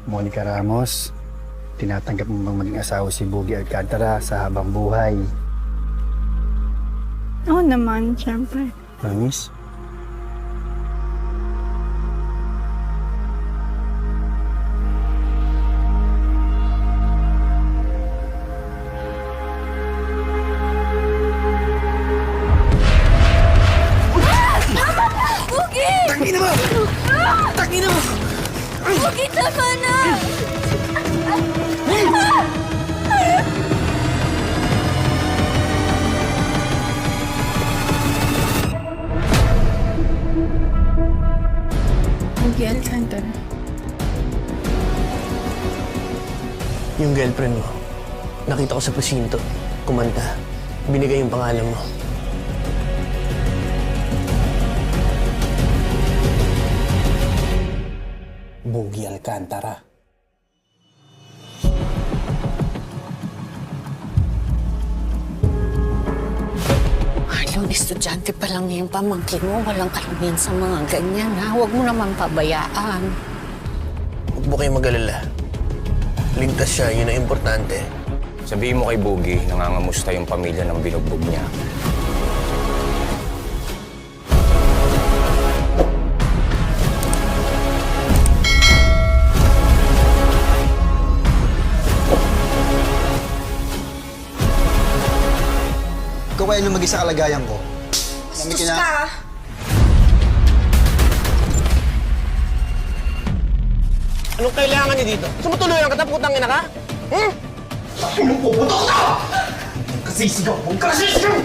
Monica Ramos, tinatanggap mo bang maging asawa si Buggy Alcantara sa habang buhay? Oo naman, syempre. Promise? Bugi! Tangina mo! Tangina mo! Bugi, tama na! Bugi Alcantara. Yung girlfriend mo, nakita ko sa presinto, kumanta. Binigay yung pangalan mo. Buggy Alcantara. Marlon, estudyante pa lang yung pamangkin mo. Walang karamihan sa mga ganyan, ha? Huwag mo naman pabayaan. Huwag mo kayong mag-alala. Ligtas siya, yun ang importante. Sabihin mo kay Buggy, nangangamusta yung pamilya ng binugbog niya. Ikaw kaya lumagi sa kalagayan ko. Bastos ka! Anong kailangan niyo dito? Sumutuluyan ka, putang ina ka? Anong puputok ka? Kasisigaw mo! Kasisigaw!